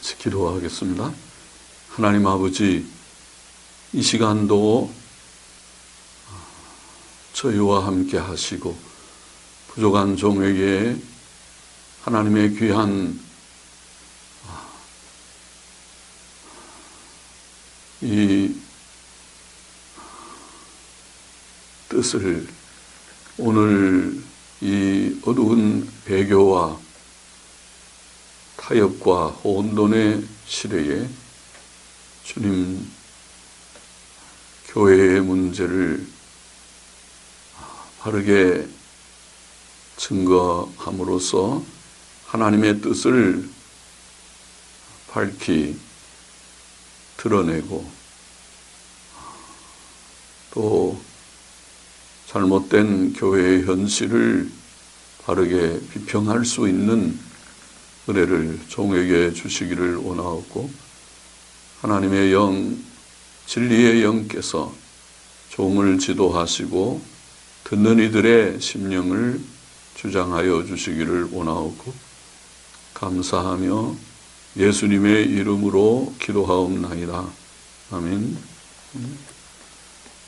같이 기도하겠습니다. 하나님 아버지, 이 시간도 저희와 함께 하시고 부족한 종에게 하나님의 귀한 이 뜻을 오늘 이 어두운 배교와 타협과 혼돈의 시대에 주님 교회의 문제를 바르게 증거함으로써 하나님의 뜻을 밝히 드러내고 또 잘못된 교회의 현실을 바르게 비평할 수 있는 은혜를 종에게 주시기를 원하옵고, 하나님의 영, 진리의 영께서 종을 지도하시고 듣는 이들의 심령을 주장하여 주시기를 원하옵고 감사하며 예수님의 이름으로 기도하옵나이다. 아멘.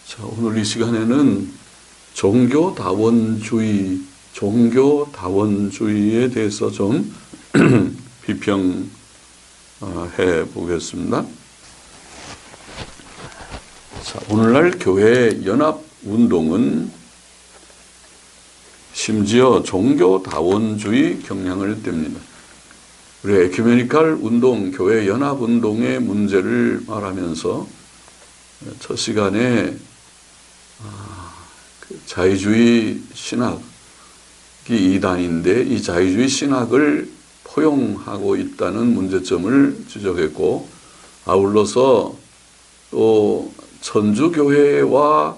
자, 오늘 이 시간에는 종교다원주의에 대해서 좀 비평해 보겠습니다. 자, 오늘날 교회 연합운동은 심지어 종교다원주의 경향을 띱니다. 우리 에큐메니칼 운동, 교회 연합운동의 문제를 말하면서 첫 시간에 자유주의 신학이 이단인데 이 자유주의 신학을 포용하고 있다는 문제점을 지적했고, 아울러서 또 천주교회와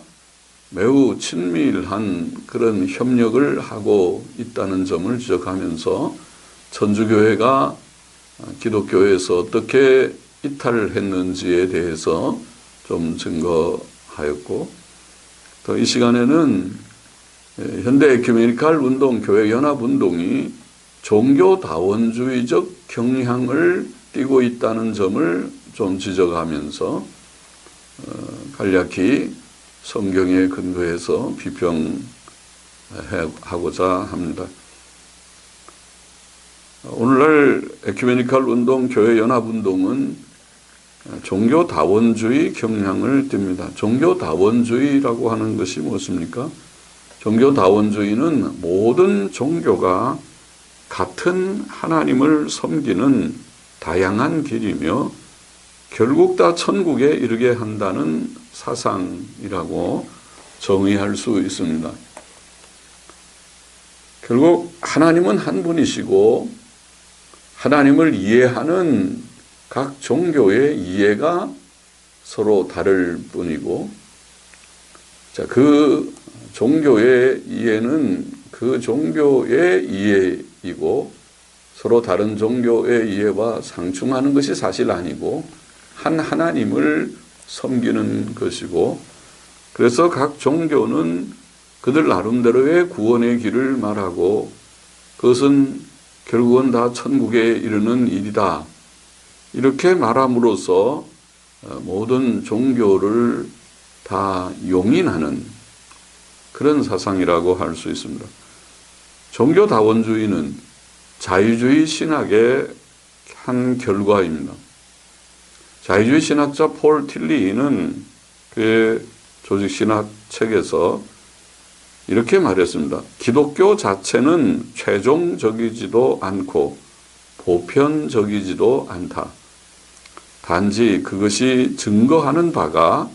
매우 친밀한 그런 협력을 하고 있다는 점을 지적하면서 천주교회가 기독교에서 어떻게 이탈을 했는지에 대해서 좀 증거하였고, 또 이 시간에는 현대 에큐메니칼 운동, 교회 연합 운동이 종교다원주의적 경향을 띠고 있다는 점을 좀 지적하면서 간략히 성경에 근거해서 비평하고자 합니다. 오늘날 에큐메니칼 운동, 교회 연합 운동은 종교다원주의 경향을 띱니다. 종교다원주의라고 하는 것이 무엇입니까? 종교다원주의는 모든 종교가 같은 하나님을 섬기는 다양한 길이며 결국 다 천국에 이르게 한다는 사상이라고 정의할 수 있습니다. 결국 하나님은 한 분이시고 하나님을 이해하는 각 종교의 이해가 서로 다를 뿐이고, 자, 그 종교의 이해는 그 종교의 이해이고 서로 다른 종교의 이해와 상충하는 것이 사실 아니고 한 하나님을 섬기는 것이고, 그래서 각 종교는 그들 나름대로의 구원의 길을 말하고 그것은 결국은 다 천국에 이르는 일이다, 이렇게 말함으로써 모든 종교를 다 용인하는 그런 사상이라고 할 수 있습니다. 종교다원주의는 자유주의 신학의 한 결과입니다. 자유주의 신학자 폴 틸리는 그의 조직신학 책에서 이렇게 말했습니다. 기독교 자체는 최종적이지도 않고 보편적이지도 않다. 단지 그것이 증거하는 바가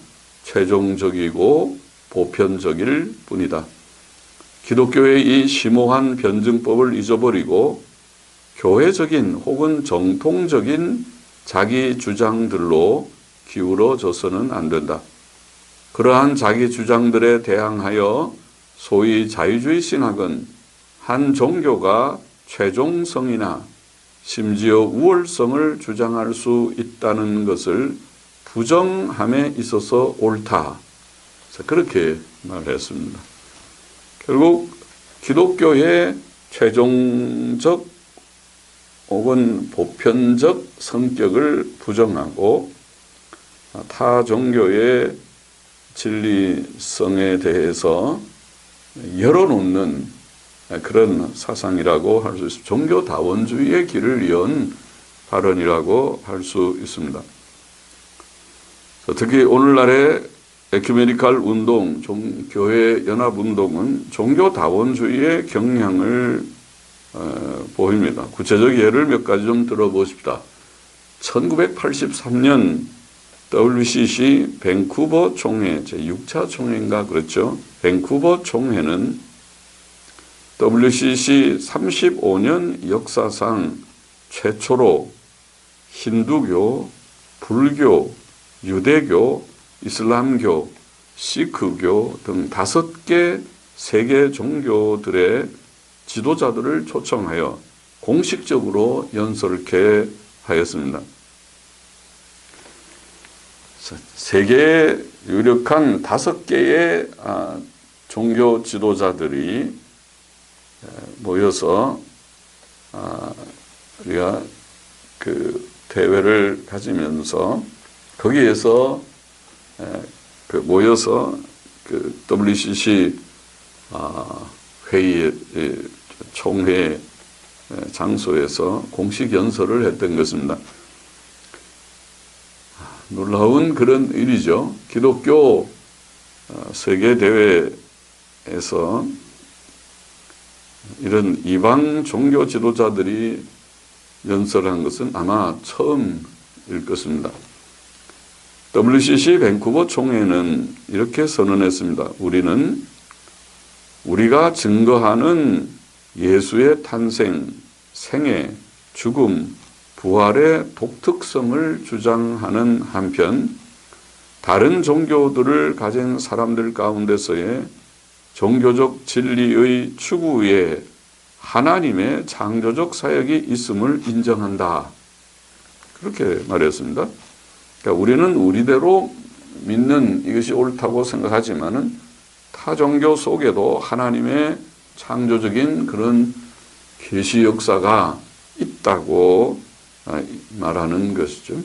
최종적이고 보편적일 뿐이다. 기독교의 이 심오한 변증법을 잊어버리고 교회적인 혹은 정통적인 자기 주장들로 기울어져서는 안 된다. 그러한 자기 주장들에 대항하여 소위 자유주의 신학은 한 종교가 최종성이나 심지어 우월성을 주장할 수 있다는 것을 부정함에 있어서 옳다. 그렇게 말했습니다. 결국 기독교의 최종적 혹은 보편적 성격을 부정하고 타 종교의 진리성에 대해서 열어놓는 그런 사상이라고 할 수 있습니다. 종교다원주의의 길을 이은 발언이라고 할 수 있습니다. 특히 오늘날의 에큐메니칼 운동, 교회 연합운동은 종교다원주의의 경향을 보입니다. 구체적 예를 몇 가지 좀 들어보십시다. 1983년 WCC 밴쿠버 총회, 제6차 총회인가 그렇죠. 밴쿠버 총회는 WCC 35년 역사상 최초로 힌두교, 불교, 유대교, 이슬람교, 시크교 등 5개 세계 종교들의 지도자들을 초청하여 공식적으로 연설케 하였습니다. 세계의 유력한 5개의 종교 지도자들이 모여서 우리가 그 대회를 가지면서 거기에서 모여서 그 WCC 회의 총회 장소에서 공식 연설을 했던 것입니다. 놀라운 그런 일이죠. 기독교 세계대회에서 이런 이방 종교 지도자들이 연설한 것은 아마 처음일 것입니다. WCC 밴쿠버 총회는 이렇게 선언했습니다. 우리가 증거하는 예수의 탄생, 생애, 죽음, 부활의 독특성을 주장하는 한편 다른 종교들을 가진 사람들 가운데서의 종교적 진리의 추구에 하나님의 창조적 사역이 있음을 인정한다. 그렇게 말했습니다. 그러니까 우리는 우리대로 믿는 이것이 옳다고 생각하지만은 타 종교 속에도 하나님의 창조적인 그런 계시 역사가 있다고 말하는 것이죠.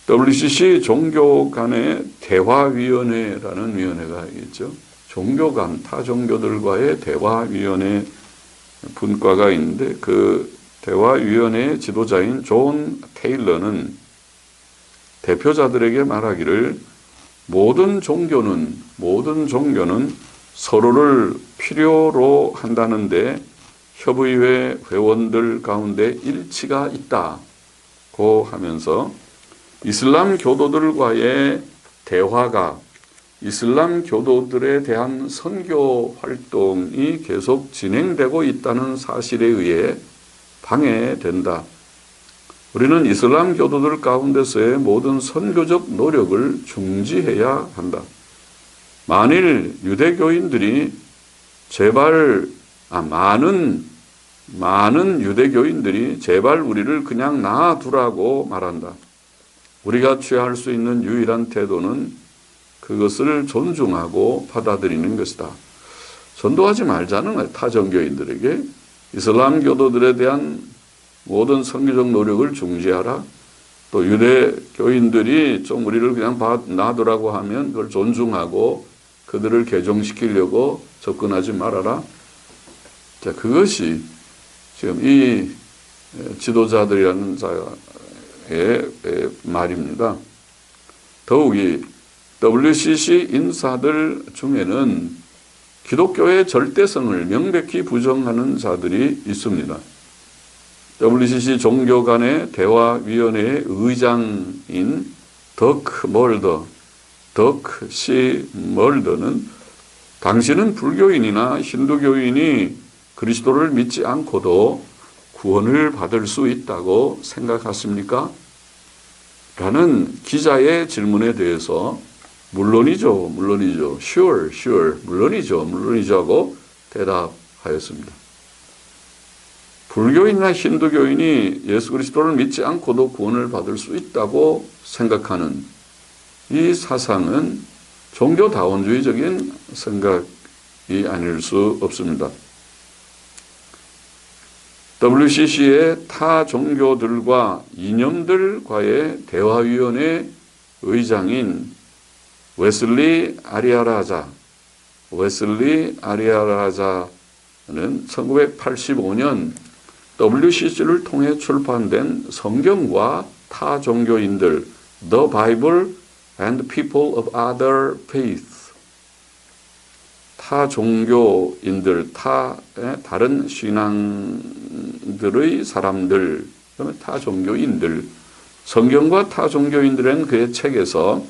WCC 종교 간의 대화위원회라는 위원회가 있죠. 종교 간, 타 종교들과의 대화위원회 분과가 있는데 그 대화위원회의 지도자인 존 테일러는 대표자들에게 말하기를 모든 종교는 서로를 필요로 한다는데 협의회 회원들 가운데 일치가 있다고 하면서 이슬람 교도들과의 대화가 이슬람 교도들에 대한 선교 활동이 계속 진행되고 있다는 사실에 의해 방해된다. 우리는 이슬람 교도들 가운데서의 모든 선교적 노력을 중지해야 한다. 만일 유대교인들이 많은 유대교인들이 제발 우리를 그냥 놔두라고 말한다. 우리가 취할 수 있는 유일한 태도는 그것을 존중하고 받아들이는 것이다. 전도하지 말자는 거예요. 타 종교인들에게. 이슬람 교도들에 대한 모든 선교적 노력을 중지하라. 또 유대교인들이 좀 우리를 그냥 놔두라고 하면 그걸 존중하고 그들을 개종시키려고 접근하지 말아라. 자, 그것이 지금 이 지도자들이라는 자의 말입니다. 더욱이 WCC 인사들 중에는 기독교의 절대성을 명백히 부정하는 자들이 있습니다. WCC 종교 간의 대화위원회의 의장인 덕 시 멀더는 당신은 불교인이나 힌두교인이 그리스도를 믿지 않고도 구원을 받을 수 있다고 생각하십니까? 라는 기자의 질문에 대해서 물론이죠. sure, 물론이죠 하고 대답하였습니다. 불교인이나 힌두교인이 예수 그리스도를 믿지 않고도 구원을 받을 수 있다고 생각하는 이 사상은 종교다원주의적인 생각이 아닐 수 없습니다. WCC의 타 종교들과 이념들과의 대화위원회 의장인 웨슬리 아리아라자는 1985년 WCC를 통해 출판된 성경과 타 종교인들 The Bible and People of Other Faiths, 타 종교인들, 다른 신앙들의 사람들, 타 종교인들, 성경과 타 종교인들은 그의 책에서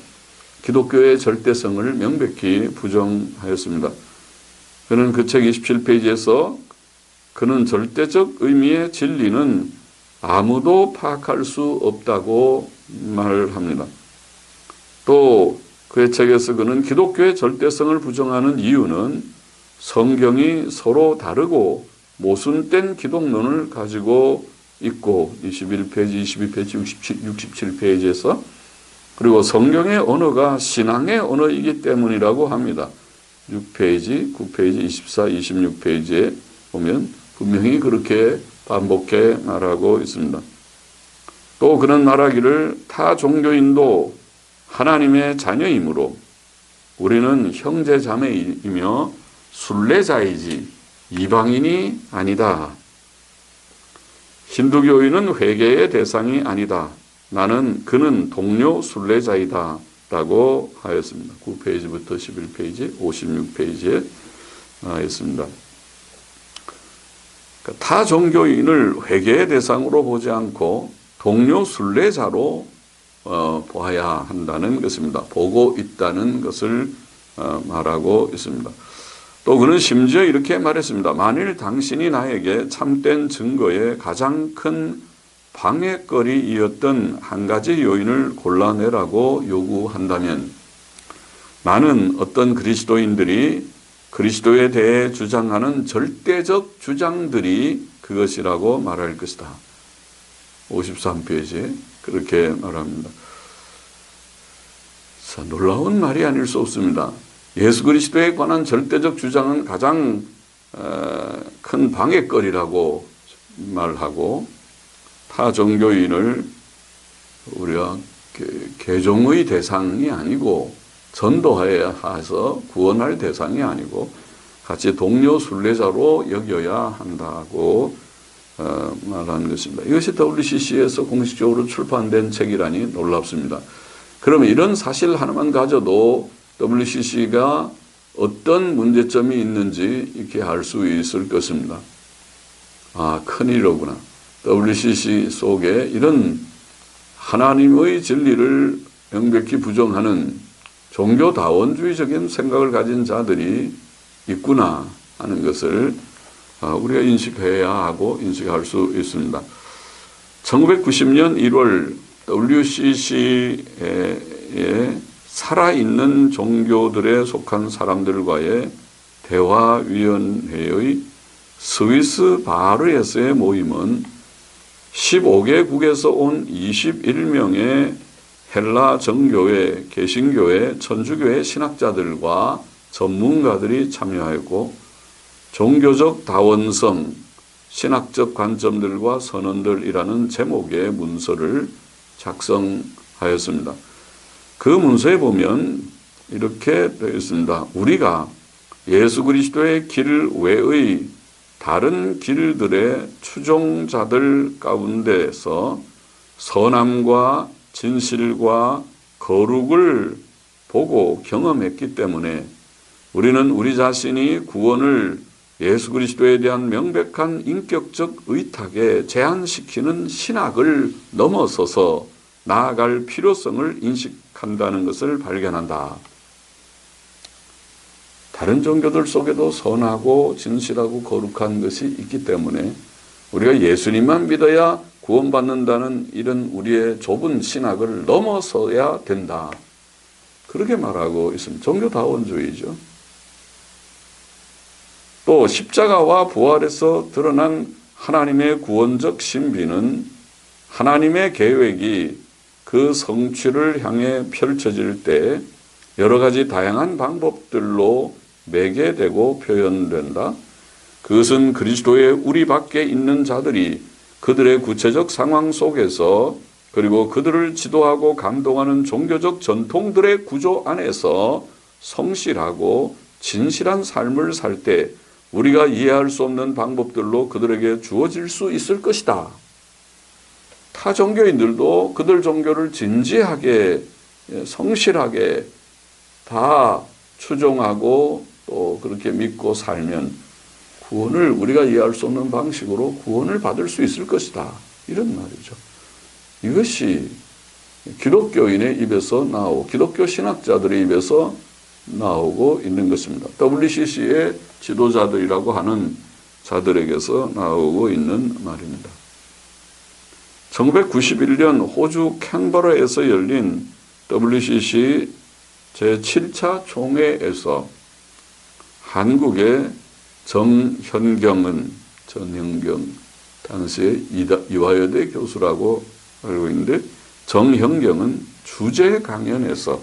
기독교의 절대성을 명백히 부정하였습니다. 그는 그 책 27페이지에서 그는 절대적 의미의 진리는 아무도 파악할 수 없다고 말합니다. 또 그의 책에서 그는 기독교의 절대성을 부정하는 이유는 성경이 서로 다르고 모순된 기독론을 가지고 있고 21페이지, 22페이지, 67페이지에서 그리고 성경의 언어가 신앙의 언어이기 때문이라고 합니다. 6페이지, 9페이지, 24, 26페이지에 보면 분명히 그렇게 반복해 말하고 있습니다. 또 그는 말하기를 타 종교인도 하나님의 자녀이므로 우리는 형제 자매이며 순례자이지 이방인이 아니다. 힌두교인은 회개의 대상이 아니다. 그는 동료 순례자이다 라고 하였습니다. 9페이지부터 11페이지, 56페이지에 있습니다. 타 종교인을 회개의 대상으로 보지 않고 동료 순례자로 보아야 한다는 것입니다. 보고 있다는 것을 말하고 있습니다. 또 그는 심지어 이렇게 말했습니다. 만일 당신이 나에게 참된 증거의 가장 큰 방해거리이었던 한 가지 요인을 골라내라고 요구한다면 나는 어떤 그리스도인들이 그리스도에 대해 주장하는 절대적 주장들이 그것이라고 말할 것이다. 53페이지에 그렇게 말합니다. 자, 놀라운 말이 아닐 수 없습니다. 예수 그리스도에 관한 절대적 주장은 가장 큰 방해거리라고 말하고 타 종교인을 우리가 개종의 대상이 아니고 전도해서 구원할 대상이 아니고 같이 동료 순례자로 여겨야 한다고 말하는 것입니다. 이것이 WCC에서 공식적으로 출판된 책이라니 놀랍습니다. 그러면 이런 사실 하나만 가져도 WCC가 어떤 문제점이 있는지 이렇게 알 수 있을 것입니다. 아, 큰일이로구나. WCC 속에 이런 하나님의 진리를 명백히 부정하는 종교다원주의적인 생각을 가진 자들이 있구나 하는 것을 우리가 인식해야 하고 인식할 수 있습니다. 1990년 1월 WCC에 살아있는 종교들에 속한 사람들과의 대화위원회의 스위스 바르에서의 모임은 15개국에서 온 21명의 헬라 정교회, 개신교회, 천주교회 신학자들과 전문가들이 참여하였고 종교적 다원성, 신학적 관점들과 선언들이라는 제목의 문서를 작성하였습니다. 그 문서에 보면 이렇게 되어 있습니다. 우리가 예수 그리스도의 길 외의 다른 길들의 추종자들 가운데서 선함과 진실과 거룩을 보고 경험했기 때문에 우리는 우리 자신이 구원을 예수 그리스도에 대한 명백한 인격적 의탁에 제한시키는 신학을 넘어서서 나아갈 필요성을 인식한다는 것을 발견한다. 다른 종교들 속에도 선하고 진실하고 거룩한 것이 있기 때문에 우리가 예수님만 믿어야 구원받는다는 이런 우리의 좁은 신학을 넘어서야 된다. 그렇게 말하고 있습니다. 종교다원주의죠. 또 십자가와 부활에서 드러난 하나님의 구원적 신비는 하나님의 계획이 그 성취를 향해 펼쳐질 때 여러 가지 다양한 방법들로 매개되고 표현된다. 그것은 그리스도의 우리 밖에 있는 자들이 그들의 구체적 상황 속에서 그리고 그들을 지도하고 감동하는 종교적 전통들의 구조 안에서 성실하고 진실한 삶을 살 때 우리가 이해할 수 없는 방법들로 그들에게 주어질 수 있을 것이다. 타 종교인들도 그들 종교를 진지하게 성실하게 다 추종하고 또 그렇게 믿고 살면 구원을 우리가 이해할 수 없는 방식으로 구원을 받을 수 있을 것이다. 이런 말이죠. 이것이 기독교인의 입에서 나오고 기독교 신학자들의 입에서 나오고 있는 것입니다. WCC의 지도자들이라고 하는 자들에게서 나오고 있는 말입니다. 1991년 호주 캔버라에서 열린 WCC 제7차 총회에서 한국의 전현경 당시에 이화여대 교수라고 알고 있는데 정현경은 주제 강연에서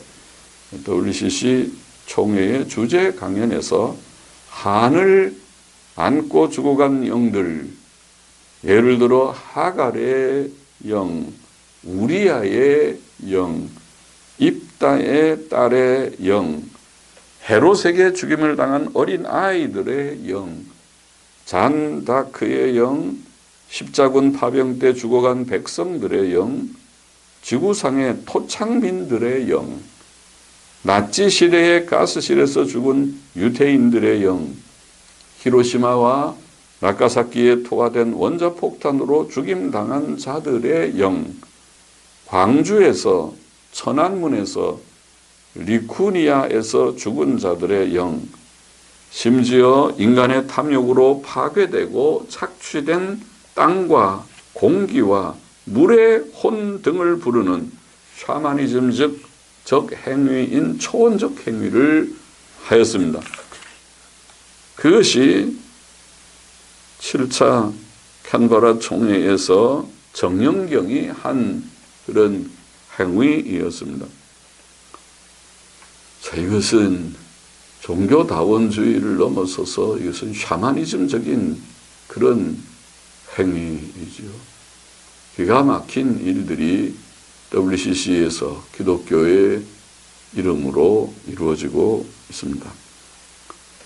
WCC 총회의 주제 강연에서 한을 안고 죽어간 영들, 예를 들어 하갈의 영, 우리아의 영, 입다의 딸의 영, 헤롯에게 죽임을 당한 어린 아이들의 영, 잔다크의 영, 십자군 파병 때 죽어간 백성들의 영, 지구상의 토착민들의 영, 나치 시대의 가스실에서 죽은 유태인들의 영, 히로시마와 나가사키에 토하된 원자폭탄으로 죽임당한 자들의 영, 광주에서 천안문에서 리쿠니아에서 죽은 자들의 영, 심지어 인간의 탐욕으로 파괴되고 착취된 땅과 공기와 물의 혼 등을 부르는 샤머니즘 적 행위인 초원적 행위를 하였습니다. 그것이 7차 캔버라 총회에서 정영경이 한 그런 행위이었습니다. 자, 이것은 종교다원주의를 넘어서서 이것은 샤머니즘적인 그런 행위이지요. 기가 막힌 일들이 WCC에서 기독교의 이름으로 이루어지고 있습니다.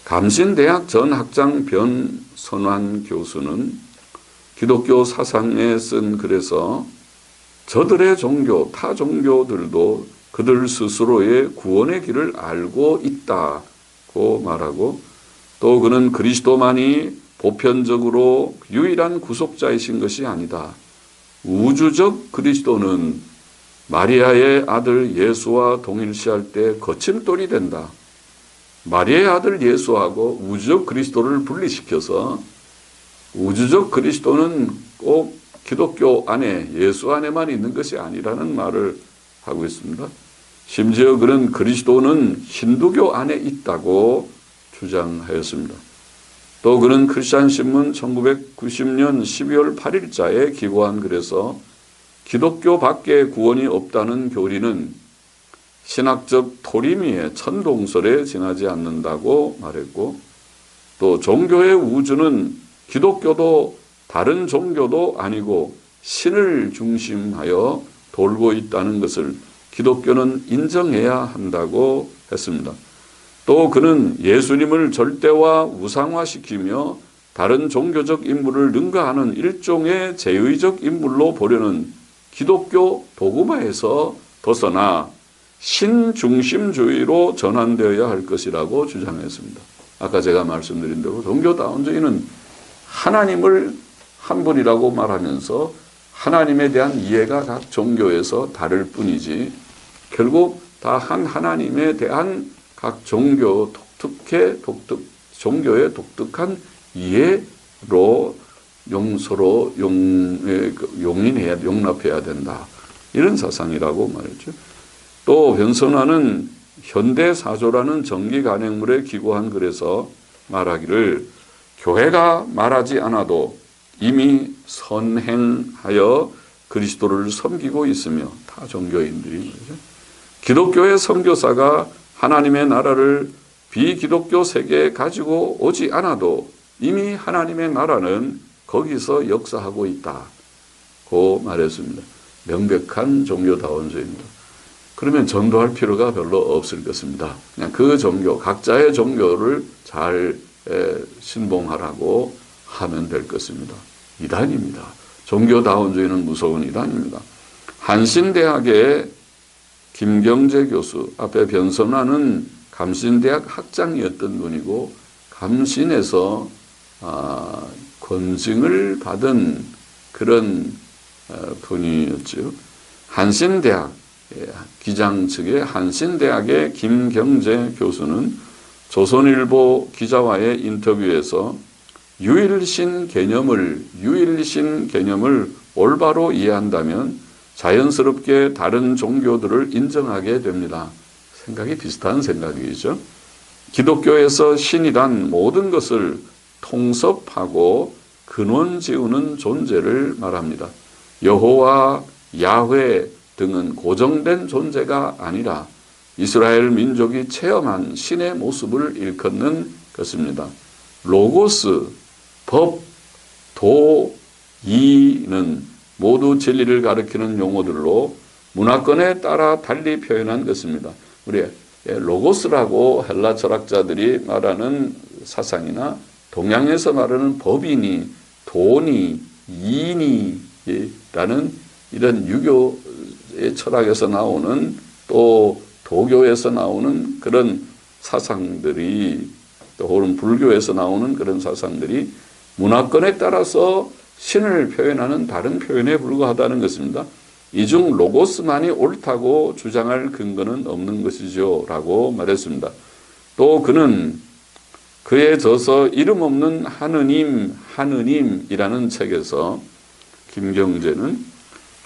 감신대학 전 학장 변선환 교수는 기독교 사상에 쓴 글에서 저들의 종교, 타 종교들도 그들 스스로의 구원의 길을 알고 있다고 말하고 또 그는 그리스도만이 보편적으로 유일한 구속자이신 것이 아니다. 우주적 그리스도는 마리아의 아들 예수와 동일시할 때 거침돌이 된다. 마리아의 아들 예수하고 우주적 그리스도를 분리시켜서 우주적 그리스도는 꼭 기독교 안에 예수 안에만 있는 것이 아니라는 말을 하고 있습니다. 심지어 그는 그리스도는 힌두교 안에 있다고 주장하였습니다. 또 그는 크리스천신문 1990년 12월 8일자에 기고한 글에서 기독교 밖에 구원이 없다는 교리는 신학적 토리미의 천동설에 지나지 않는다고 말했고 또 종교의 우주는 기독교도 다른 종교도 아니고 신을 중심하여 돌고 있다는 것을 기독교는 인정해야 한다고 했습니다. 또 그는 예수님을 절대화 우상화시키며 다른 종교적 인물을 능가하는 일종의 제의적 인물로 보려는 기독교 도구마에서 벗어나 신중심주의로 전환되어야 할 것이라고 주장했습니다. 아까 제가 말씀드린 대로 종교다원주의는 하나님을 한 분이라고 말하면서 하나님에 대한 이해가 각 종교에서 다를 뿐이지 결국 다 한 하나님에 대한 각 종교의 독특한 이해로 서로 용납해야 된다. 이런 사상이라고 말했죠. 또 변선화는 현대사조라는 정기간행물에 기고한 글에서 말하기를 교회가 말하지 않아도 이미 선행하여 그리스도를 섬기고 있으며 타 종교인들이 말이죠. 기독교의 선교사가 하나님의 나라를 비기독교 세계에 가지고 오지 않아도 이미 하나님의 나라는 거기서 역사하고 있다고 말했습니다. 명백한 종교다원주의입니다. 그러면 전도할 필요가 별로 없을 것입니다. 그냥 그 종교, 각자의 종교를 잘 신봉하라고 하면 될 것입니다. 이단입니다. 종교다원주의는 무서운 이단입니다. 한신대학의 김경재 교수, 앞에 변선화는 감신대학 학장이었던 분이고 감신에서 권징을 받은 그런 분이었죠. 한신대학 기장 측의 한신대학의 김경재 교수는 조선일보 기자와의 인터뷰에서 유일신 개념을 올바로 이해한다면 자연스럽게 다른 종교들을 인정하게 됩니다. 생각이 비슷한 생각이죠. 기독교에서 신이란 모든 것을 통섭하고 근원 지우는 존재를 말합니다. 여호와, 야훼 등은 고정된 존재가 아니라 이스라엘 민족이 체험한 신의 모습을 일컫는 것입니다. 로고스, 법, 도, 이는 모두 진리를 가리키는 용어들로 문화권에 따라 달리 표현한 것입니다. 우리 로고스라고 헬라 철학자들이 말하는 사상이나 동양에서 말하는 법이니 도니 이니라는 이런 유교의 철학에서 나오는 또 도교에서 나오는 그런 사상들이 또 혹은 불교에서 나오는 그런 사상들이 문화권에 따라서 신을 표현하는 다른 표현에 불과하다는 것입니다. 이중 로고스만이 옳다고 주장할 근거는 없는 것이죠 라고 말했습니다. 또 그는 그에 져서 이름 없는 하느님이라는 책에서 김경재는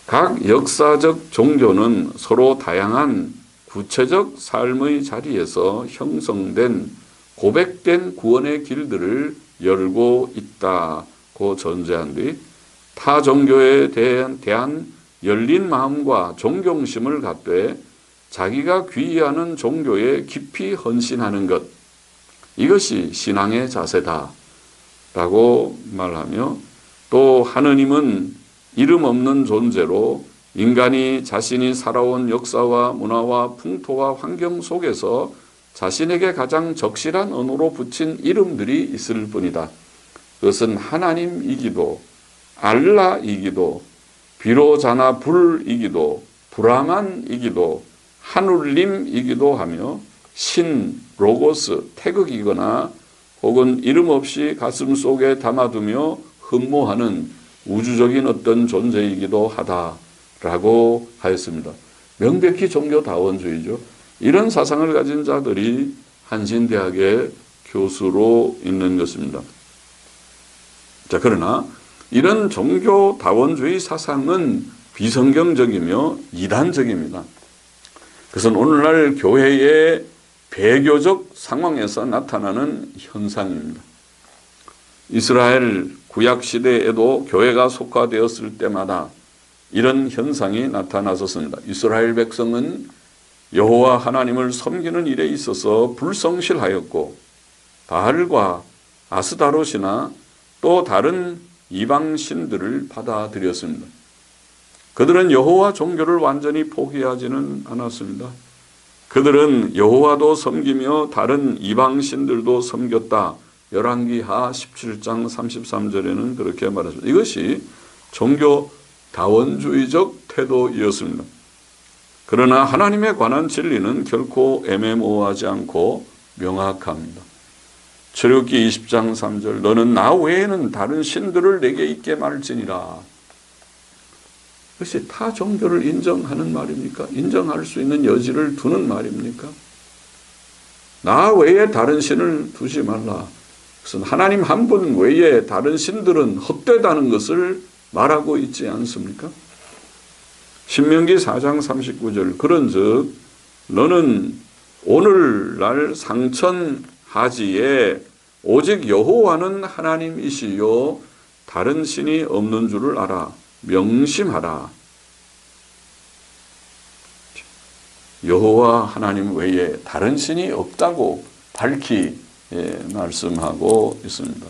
각 역사적 종교는 서로 다양한 구체적 삶의 자리에서 형성된 고백된 구원의 길들을 열고 있다고 전제한 뒤 타 종교에 대한 열린 마음과 존경심을 갖되 자기가 귀의하는 종교에 깊이 헌신하는 것, 이것이 신앙의 자세다 라고 말하며 또 하느님은 이름 없는 존재로 인간이 자신이 살아온 역사와 문화와 풍토와 환경 속에서 자신에게 가장 적실한 언어로 붙인 이름들이 있을 뿐이다. 그것은 하나님이기도 알라이기도 비로자나 불이기도 브라만이기도 하눌림이기도 하며 신, 로고스, 태극이거나 혹은 이름 없이 가슴 속에 담아두며 흠모하는 우주적인 어떤 존재이기도 하다라고 하였습니다. 명백히 종교다원주의죠. 이런 사상을 가진 자들이 한신대학의 교수로 있는 것입니다. 자, 그러나 이런 종교다원주의 사상은 비성경적이며 이단적입니다. 그것은 오늘날 교회의 배교적 상황에서 나타나는 현상입니다. 이스라엘 구약시대에도 교회가 속화되었을 때마다 이런 현상이 나타났었습니다. 이스라엘 백성은 여호와 하나님을 섬기는 일에 있어서 불성실하였고 바알과 아스다롯이나 또 다른 이방 신들을 받아들였습니다. 그들은 여호와 종교를 완전히 포기하지는 않았습니다. 그들은 여호와도 섬기며 다른 이방 신들도 섬겼다. 열왕기하 17장 33절에는 그렇게 말했습니다. 이것이 종교다원주의적 태도였습니다. 그러나 하나님에 관한 진리는 결코 애매모호하지 않고 명확합니다. 출애굽기 20장 3절 너는 나 외에는 다른 신들을 내게 있게 말지니라. 그것이 타 종교를 인정하는 말입니까? 인정할 수 있는 여지를 두는 말입니까? 나 외에 다른 신을 두지 말라. 그것은 하나님 한 분 외에 다른 신들은 헛되다는 것을 말하고 있지 않습니까? 신명기 4장 39절 그런즉 너는 오늘날 상천하지에 오직 여호와는 하나님이시요 다른 신이 없는 줄을 알아. 명심하라. 여호와 하나님 외에 다른 신이 없다고 밝히 말씀하고 있습니다.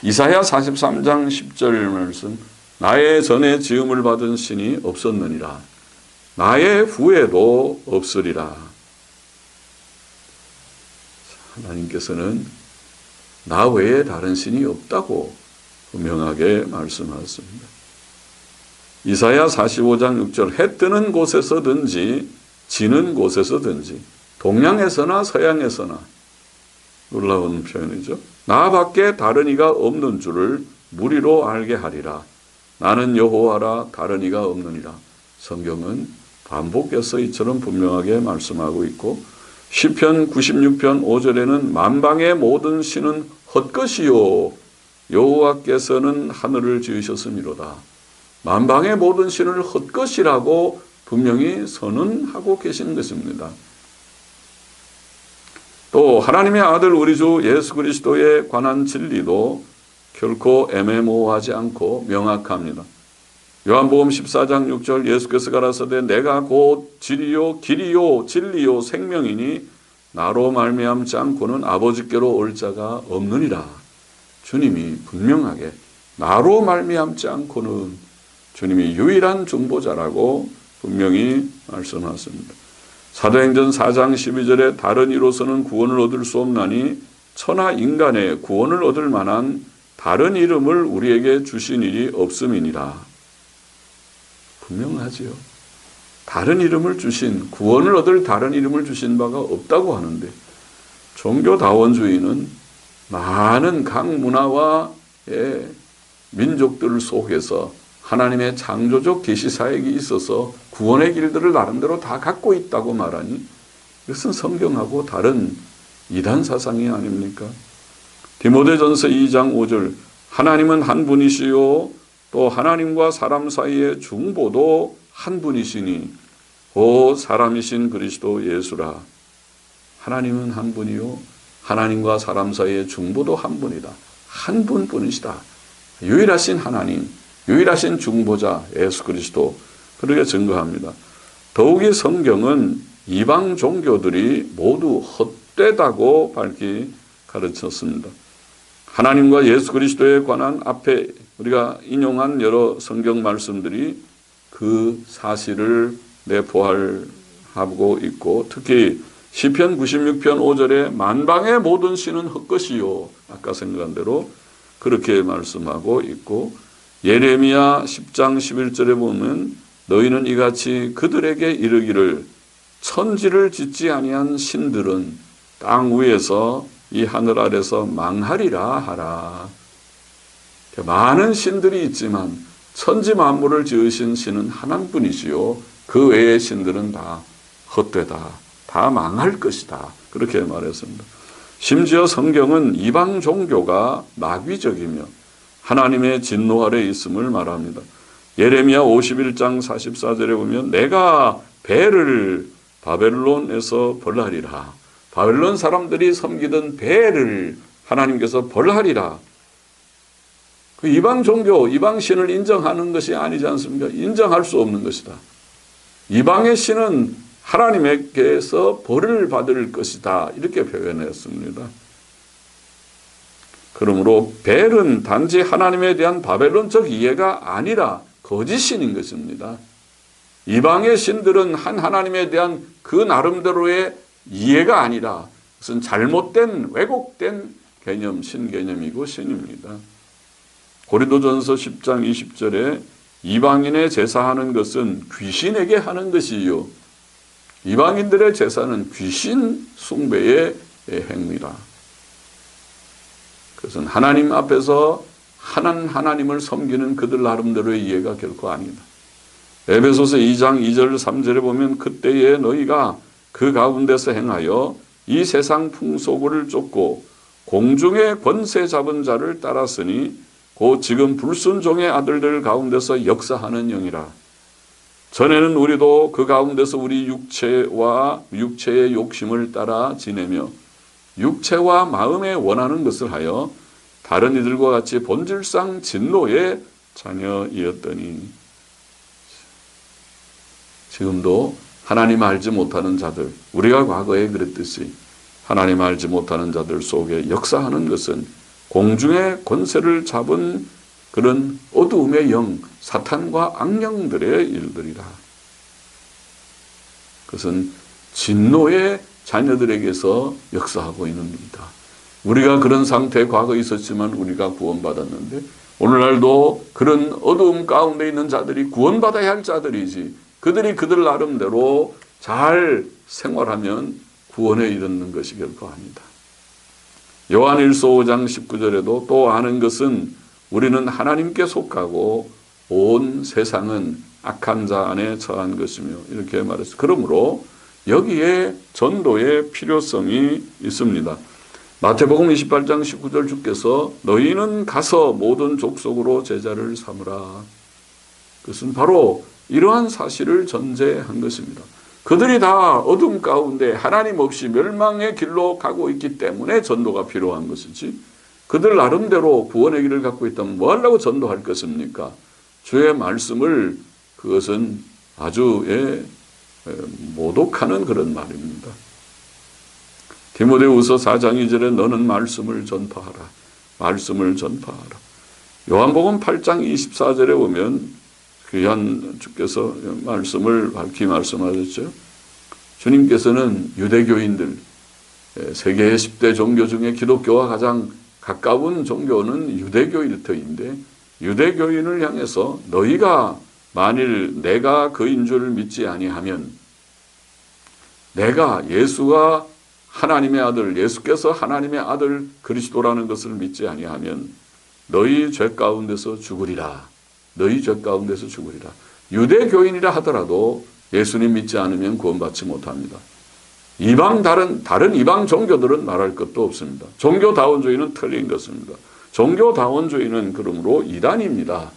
이사야 43장 10절 말씀, 나의 전에 지음을 받은 신이 없었느니라. 나의 후에도 없으리라. 하나님께서는 나 외에 다른 신이 없다고 분명하게 말씀하셨습니다. 이사야 45장 6절, 해 뜨는 곳에서든지 지는 곳에서든지 동양에서나 서양에서나, 놀라운 표현이죠. 나밖에 다른 이가 없는 줄을 무리로 알게 하리라. 나는 여호와라, 다른 이가 없느니라. 성경은 반복해서 이처럼 분명하게 말씀하고 있고, 시편 96편 5절에는 만방의 모든 신은 헛것이요 여호와께서는 하늘을 지으셨음이로다. 만방의 모든 신을 헛것이라고 분명히 선언하고 계신 것입니다. 또 하나님의 아들 우리 주 예수 그리스도에 관한 진리도 결코 애매모호하지 않고 명확합니다. 요한복음 14장 6절, 예수께서 가라사대 내가 곧 진리요 길이요 진리요 생명이니 나로 말미암지 않고는 아버지께로 올 자가 없느니라. 주님이 분명하게 나로 말미암지 않고는, 주님이 유일한 중보자라고 분명히 말씀하셨습니다. 사도행전 4장 12절에 다른 이로서는 구원을 얻을 수 없나니 천하 인간의 구원을 얻을 만한 다른 이름을 우리에게 주신 일이 없음이니라. 분명하지요. 다른 이름을 주신, 구원을 얻을 다른 이름을 주신 바가 없다고 하는데, 종교다원주의는 많은 각 문화와 민족들 속에서 하나님의 창조적 계시 사역이 있어서 구원의 길들을 나름대로 다 갖고 있다고 말하니, 이것은 성경하고 다른 이단 사상이 아닙니까? 디모데전서 2장 5절, 하나님은 한 분이시요 또 하나님과 사람 사이의 중보도 한 분이시니 오 사람이신 그리스도 예수라. 하나님은 한 분이요 하나님과 사람 사이의 중보도 한 분이다. 한 분뿐이시다. 유일하신 하나님, 유일하신 중보자 예수 그리스도, 그렇게 증거합니다. 더욱이 성경은 이방 종교들이 모두 헛되다고 밝히 가르쳤습니다. 하나님과 예수 그리스도에 관한 앞에 우리가 인용한 여러 성경 말씀들이 그 사실을 내포하고 있고, 특히 시편 96편 5절에 만방의 모든 신은 헛것이요, 아까 생각한 대로 그렇게 말씀하고 있고, 예레미야 10장 11절에 보면 너희는 이같이 그들에게 이르기를 천지를 짓지 아니한 신들은 땅 위에서 이 하늘 아래서 망하리라 하라. 많은 신들이 있지만 천지 만물을 지으신 신은 하나님뿐이시요 그 외의 신들은 다 헛되다, 다 망할 것이다, 그렇게 말했습니다. 심지어 성경은 이방 종교가 마귀적이며 하나님의 진노 아래 있음을 말합니다. 예레미야 51장 44절에 보면 내가 벨을 바벨론에서 벌하리라. 바벨론 사람들이 섬기던 벨을 하나님께서 벌하리라. 그 이방 종교, 이방 신을 인정하는 것이 아니지 않습니까? 인정할 수 없는 것이다. 이방의 신은 하나님께서 벌을 받을 것이다, 이렇게 표현했습니다. 그러므로 벨은 단지 하나님에 대한 바벨론적 이해가 아니라 거짓신인 것입니다. 이방의 신들은 한 하나님에 대한 그 나름대로의 이해가 아니라 그것은 잘못된, 왜곡된 개념, 신개념이고 신입니다. 고린도전서 10장 20절에 이방인의 제사하는 것은 귀신에게 하는 것이요 이방인들의 제사는 귀신 숭배의 행위라. 그것은 하나님 앞에서 하나님을 섬기는 그들 나름대로의 이해가 결코 아니다. 에베소서 2장 2절 3절에 보면 그때에 너희가 그 가운데서 행하여 이 세상 풍속을 쫓고 공중의 권세 잡은 자를 따랐으니 곧 지금 불순종의 아들들 가운데서 역사하는 영이라. 전에는 우리도 그 가운데서 우리 육체와 육체의 욕심을 따라 지내며 육체와 마음에 원하는 것을 하여 다른 이들과 같이 본질상 진노의 자녀이었더니, 지금도 하나님 알지 못하는 자들, 우리가 과거에 그랬듯이 하나님 알지 못하는 자들 속에 역사하는 것은 공중의 권세를 잡은 그런 어두움의 영, 사탄과 악령들의 일들이라. 그것은 진노의 자녀들에게서 역사하고 있는 일이다. 우리가 그런 상태에 과거에 있었지만 우리가 구원받았는데 오늘날도 그런 어두움 가운데 있는 자들이 구원받아야 할 자들이지, 그들이 그들 나름대로 잘 생활하면 구원에 이르는 것이 결코 아니다. 요한일서 5장 19절에도 또 아는 것은 우리는 하나님께 속하고 온 세상은 악한 자 안에 처한 것이며 이렇게 말했어요. 그러므로 여기에 전도의 필요성이 있습니다. 마태복음 28장 19절 주께서 너희는 가서 모든 족속으로 제자를 삼으라. 그것은 바로 이러한 사실을 전제한 것입니다. 그들이 다 어둠 가운데 하나님 없이 멸망의 길로 가고 있기 때문에 전도가 필요한 것이지, 그들 나름대로 구원의 길을 갖고 있다면 뭐 하려고 전도할 것입니까? 주의 말씀을, 그것은 아주 모독하는 그런 말입니다. 디모데후서 4장 2절에 너는 말씀을 전파하라. 말씀을 전파하라. 요한복음 8장 24절에 보면 귀한 주께서 말씀을 밝히 말씀하셨죠. 주님께서는 유대교인들, 세계의 10대 종교 중에 기독교와 가장 가까운 종교는 유대교일터인데, 유대교인을 향해서 너희가 만일 내가 그인 줄 믿지 아니하면, 내가 예수가 하나님의 아들, 예수께서 하나님의 아들 그리스도라는 것을 믿지 아니하면 너희 죄 가운데서 죽으리라. 너희 죄 가운데서 죽으리라. 유대교인이라 하더라도 예수님 믿지 않으면 구원받지 못합니다. 다른 이방 종교들은 말할 것도 없습니다. 종교다원주의는 틀린 것입니다. 종교다원주의는 그러므로 이단입니다.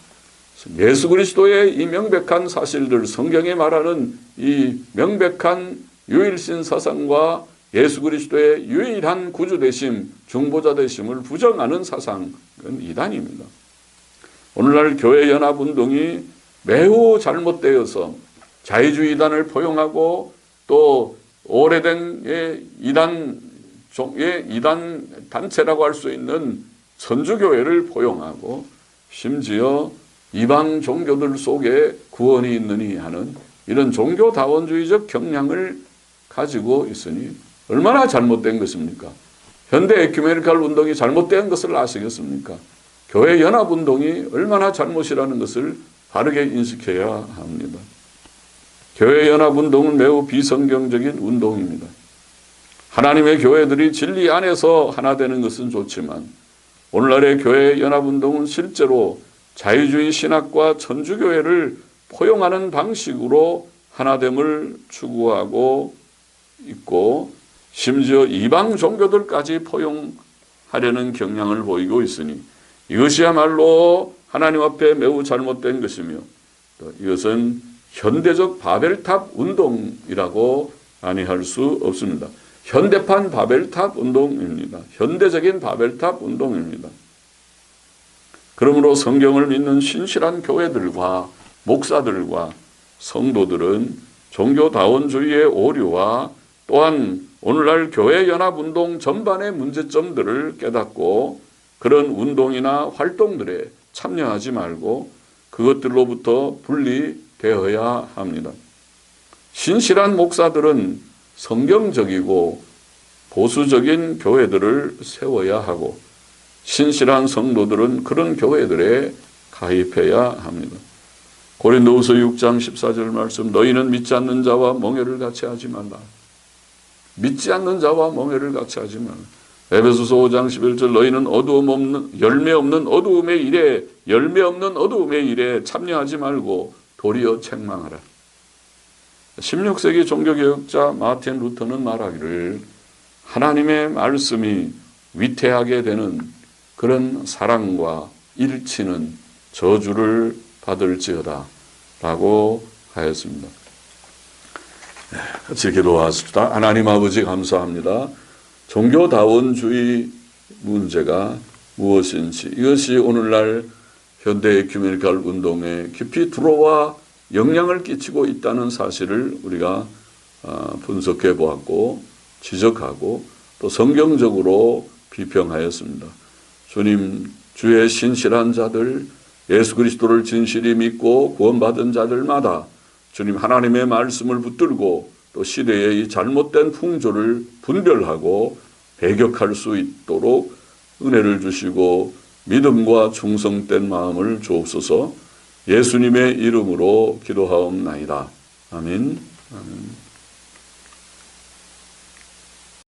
예수 그리스도의 이 명백한 사실들, 성경에 말하는 이 명백한 유일신 사상과 예수 그리스도의 유일한 구주 되심, 중보자 되심을 부정하는 사상은 이단입니다. 오늘날 교회 연합운동이 매우 잘못되어서 자유주의 이단을 포용하고 또 오래된 이단 단체라고 할 수 있는 천주교회를 포용하고 심지어 이방 종교들 속에 구원이 있느니 하는 이런 종교다원주의적 경향을 가지고 있으니 얼마나 잘못된 것입니까? 현대 에큐메니칼 운동이 잘못된 것을 아시겠습니까? 교회 연합운동이 얼마나 잘못이라는 것을 바르게 인식해야 합니다. 교회 연합운동은 매우 비성경적인 운동입니다. 하나님의 교회들이 진리 안에서 하나 되는 것은 좋지만 오늘날의 교회 연합운동은 실제로 자유주의 신학과 천주교회를 포용하는 방식으로 하나됨을 추구하고 있고 심지어 이방 종교들까지 포용하려는 경향을 보이고 있으니 이것이야말로 하나님 앞에 매우 잘못된 것이며 또 이것은 현대적 바벨탑 운동이라고 아니할 수 없습니다. 현대판 바벨탑 운동입니다. 현대적인 바벨탑 운동입니다. 그러므로 성경을 믿는 신실한 교회들과 목사들과 성도들은 종교다원주의의 오류와 또한 오늘날 교회 연합운동 전반의 문제점들을 깨닫고 그런 운동이나 활동들에 참여하지 말고 그것들로부터 분리되어야 합니다. 신실한 목사들은 성경적이고 보수적인 교회들을 세워야 하고 신실한 성도들은 그런 교회들에 가입해야 합니다. 고린도후서 6장 14절 말씀 너희는 믿지 않는 자와 멍에를 같이 하지 말라. 믿지 않는 자와 멍에를 같이 하지 말라. 에베소서 5장 11절 너희는 열매 없는 어두움의 일에 참여하지 말고 도리어 책망하라. 16세기 종교개혁자 마틴 루터는 말하기를 하나님의 말씀이 위태하게 되는 그런 사랑과 일치는 저주를 받을지어다 라고 하였습니다. 같이 기도하십시다. 하나님 아버지 감사합니다. 종교다원주의 문제가 무엇인지 이것이 오늘날 현대 에큐메니칼 운동에 깊이 들어와 영향을 끼치고 있다는 사실을 우리가 분석해 보았고 지적하고 또 성경적으로 비평하였습니다. 주님, 주의 신실한 자들, 예수 그리스도를 진실히 믿고 구원받은 자들마다 주님 하나님의 말씀을 붙들고 또 시대의 이 잘못된 풍조를 분별하고 배격할 수 있도록 은혜를 주시고 믿음과 충성된 마음을 주옵소서. 예수님의 이름으로 기도하옵나이다. 아멘. 아멘.